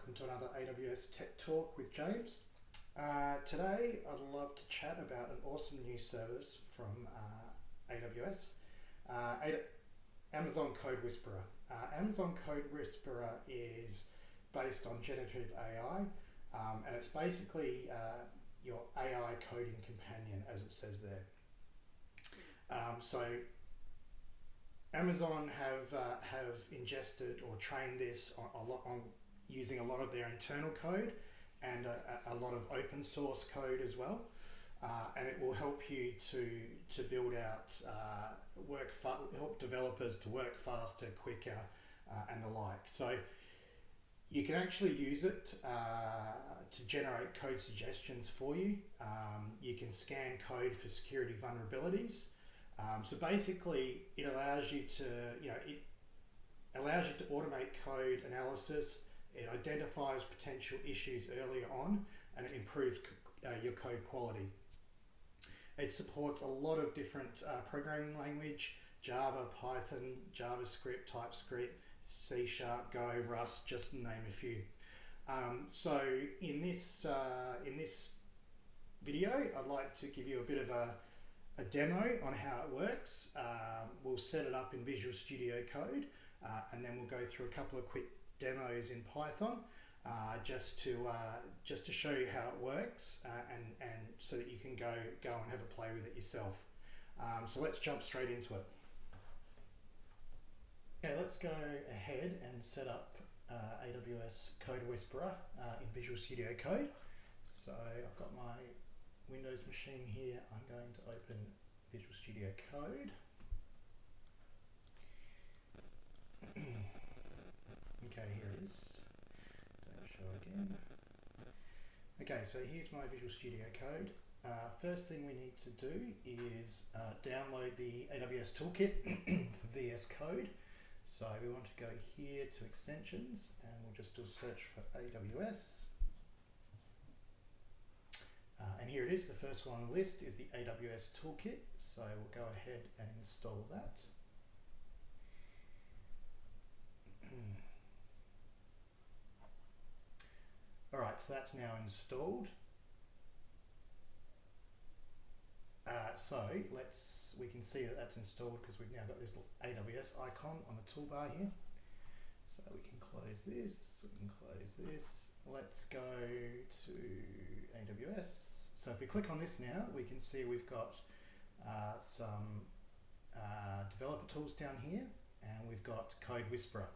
welcome to another AWS Tech Talk with James. Today I'd love to chat about an awesome new service from AWS, Amazon CodeWhisperer. Amazon CodeWhisperer is based on generative AI, and it's basically your AI coding companion, as it says there. So Amazon have ingested or trained this on using a lot of their internal code and a lot of open source code as well, and it will help you to build out help developers to work faster, quicker, and the like. So you can actually use it to generate code suggestions for you. You can scan code for security vulnerabilities. So basically, it allows you to, automate code analysis. It identifies potential issues earlier on, and it improves your code quality. It supports a lot of different programming language: Java, Python, JavaScript, TypeScript, C#, Go, Rust, just to name a few. So in this video, I'd like to give you a bit of a demo on how it works. We'll set it up in Visual Studio Code, and then we'll go through a couple of quick demos in Python, just to show you how it works, and so that you can go and have a play with it yourself. So let's jump straight into it. Okay, let's go ahead and set up AWS CodeWhisperer in Visual Studio Code. So I've got my Windows machine here. I'm going to open Visual Studio Code. Okay, here it is. Don't show again. Okay, so here's my Visual Studio Code. First thing we need to do is download the AWS toolkit for VS Code. So we want to go here to extensions, and we'll just do a search for AWS. And here it is. The first one on the list is the AWS toolkit. So we'll go ahead and install that. All right, so that's now installed. So we can see that that's installed because we've now got this little AWS icon on the toolbar here. So we can close this, we can close this. Let's go to AWS. So if we click on this now, we can see we've got some developer tools down here, and we've got CodeWhisperer.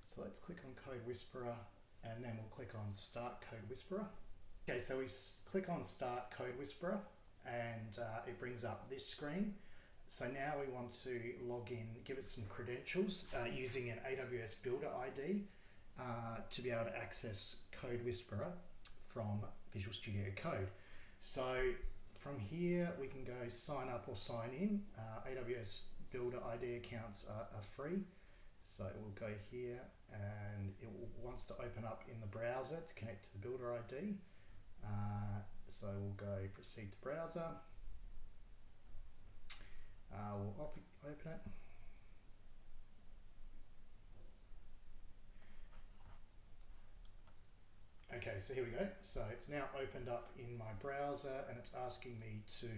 So let's click on CodeWhisperer, and then we'll click on Start CodeWhisperer. Okay, so we click on Start CodeWhisperer, and it brings up this screen. So now we want to log in, give it some credentials using an AWS Builder ID to be able to access CodeWhisperer from Visual Studio Code. So from here we can go sign up or sign in. AWS Builder ID accounts are free. So we'll go here, and it wants to open up in the browser to connect to the Builder ID. So we'll go proceed to browser. We'll open it. Okay, so here we go. So it's now opened up in my browser, and it's asking me to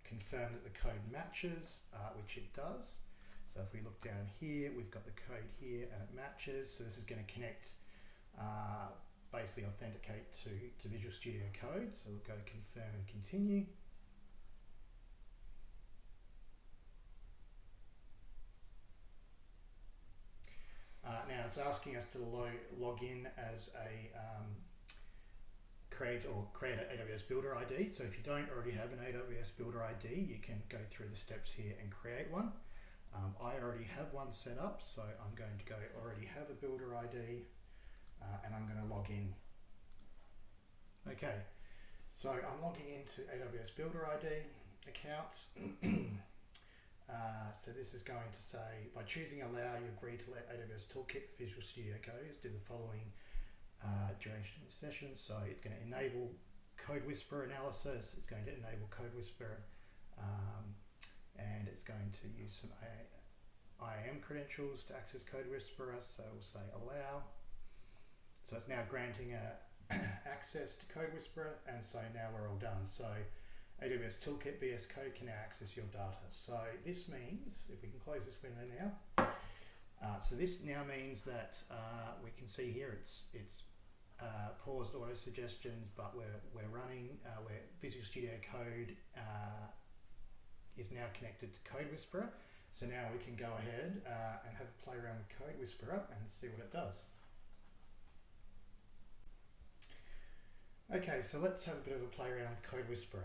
confirm that the code matches, which it does. So if we look down here, we've got the code here and it matches. So this is going to connect, basically authenticate to Visual Studio Code. So we'll go confirm and continue. Now it's asking us to log in as a create an AWS Builder ID. So if you don't already have an AWS Builder ID, you can go through the steps here and create one. I already have one set up, so I'm going to go already have a Builder ID, and I'm going to log in. Okay, so I'm logging into AWS Builder ID account. So this is going to say, by choosing allow, you agree to let AWS Toolkit for Visual Studio Code do the following duration of sessions. So it's going to enable CodeWhisperer analysis, it's going to enable CodeWhisperer, and it's going to use some IAM credentials to access CodeWhisperer. So we'll say allow. So it's now granting access to CodeWhisperer, and so now we're all done. So AWS Toolkit VS Code can now access your data. So this means, if we can close this window now, so this now means that we can see here it's paused auto suggestions, but we're running where Visual Studio Code is now connected to CodeWhisperer. So now we can go ahead and have a play around with CodeWhisperer and see what it does. Okay, so let's have a bit of a play around with CodeWhisperer.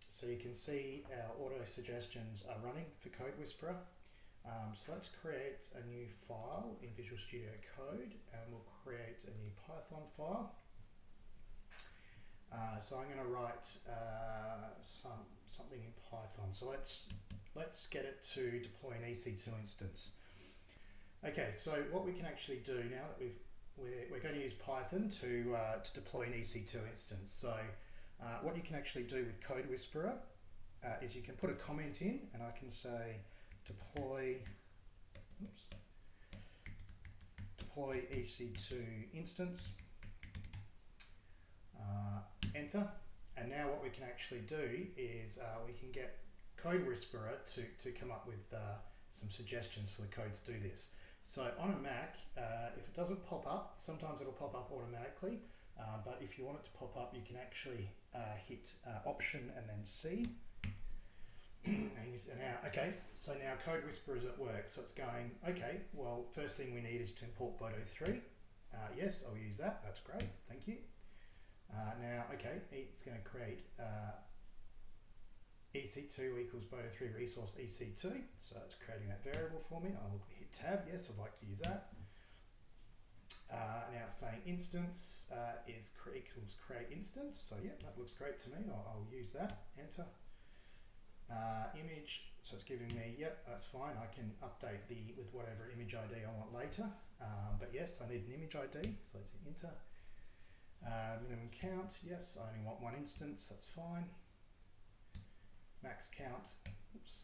So you can see our auto suggestions are running for CodeWhisperer. So let's create a new file in Visual Studio Code, and we'll create a new Python file. So I'm going to write something in Python. So let's get it to deploy an EC2 instance. Okay, so what we can actually do now that we're going to use Python to deploy an EC2 instance. So what you can actually do with CodeWhisperer is you can put a comment in, and I can say deploy EC2 instance, enter, and now what we can actually do is we can get CodeWhisperer to come up with some suggestions for the code to do this. So on a Mac, if it doesn't pop up, sometimes it'll pop up automatically, but if you want it to pop up, you can actually hit Option and then C. Okay, so now CodeWhisperer is at work, so it's going, okay, well, first thing we need is to import Boto 3. Yes, I'll use that, that's great, thank you. Now, okay, it's going to create EC2 equals Boto 3 resource EC2, so it's creating that variable for me. I'll hit tab, yes, I'd like to use that. Now it's saying instance equals create instance, so yeah, that looks great to me, I'll use that, enter. Image, so it's giving me, yep, that's fine, I can update with whatever image ID I want later, but yes, I need an image ID, so let's hit enter. Minimum count, yes, I only want one instance, that's fine. Max count, oops.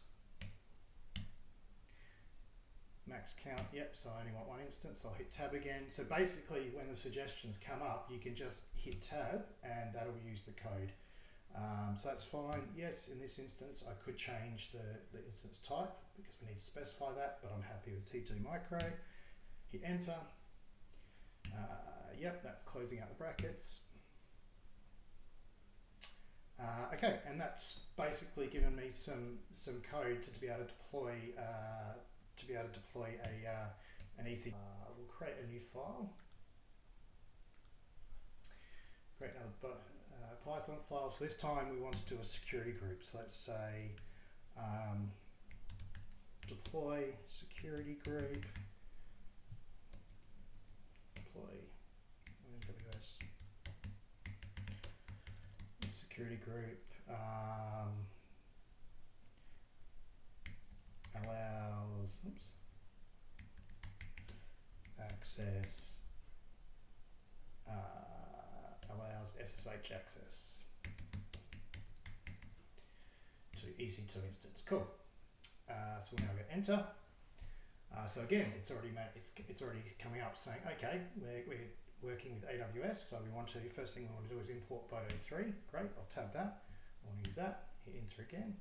Max count, yep, so I only want one instance, I'll hit tab again. So basically when the suggestions come up, you can just hit tab and that'll use the code. So that's fine. Yes, in this instance, I could change the instance type because we need to specify that, but I'm happy with T2 micro. Hit enter. Yep, that's closing out the brackets. Okay, and that's basically given me some code to be able to deploy an EC. We'll create a new file. Create another Python file. So this time we want to do a security group. So let's say deploy security group. Deploy AWS security group allows access. Allows SSH access to EC2 instance. Cool. So we'll now go enter. So again, it's already coming up saying, okay, we're working with AWS, so we want to. First thing we want to do is import Boto 3. Great, I'll tab that. I want to use that. Hit enter again.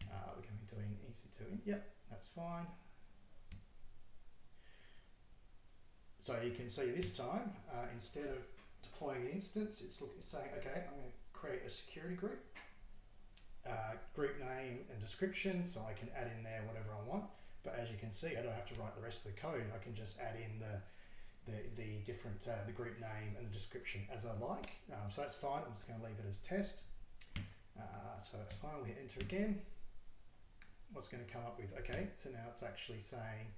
We're going to be doing EC2. Yep, that's fine. So you can see this time, instead of deploying an instance, it's saying, okay, I'm going to create a security group, group name and description, so I can add in there whatever I want. But as you can see, I don't have to write the rest of the code. I can just add in the different the group name and the description as I like. So that's fine. I'm just going to leave it as test. So that's fine. We hit enter again. What's going to come up with? Okay, so now it's actually saying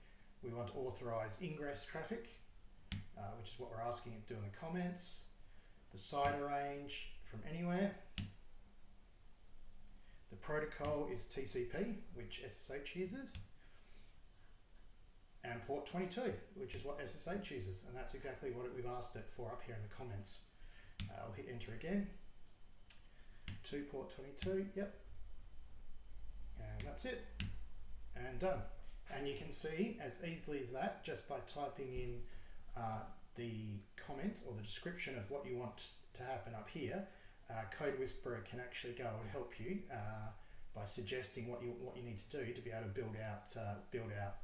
we want to authorize ingress traffic, which is what we're asking it to do in the comments. The CIDR range from anywhere. The protocol is TCP, which SSH uses. And port 22, which is what SSH uses. And that's exactly what we've asked it for up here in the comments. I'll hit enter again. To port 22, yep. And that's it. And done. And you can see as easily as that, just by typing in the comment or the description of what you want to happen up here, CodeWhisperer can actually go and help you by suggesting what you need to do to be able to build out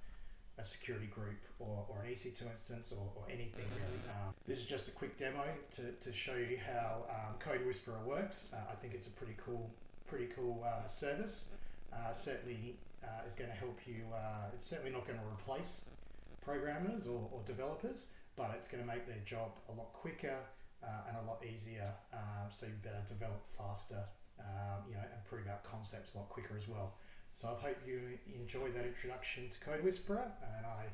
a security group or an EC2 instance or anything really. This is just a quick demo to show you how CodeWhisperer works. I think it's a pretty cool service. Certainly is going to help you. It's certainly not going to replace programmers or developers, but it's going to make their job a lot quicker and a lot easier, so you better develop faster, and prove out concepts a lot quicker as well. So I hope you enjoy that introduction to CodeWhisperer, and I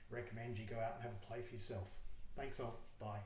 recommend you go out and have a play for yourself. Thanks all. Bye.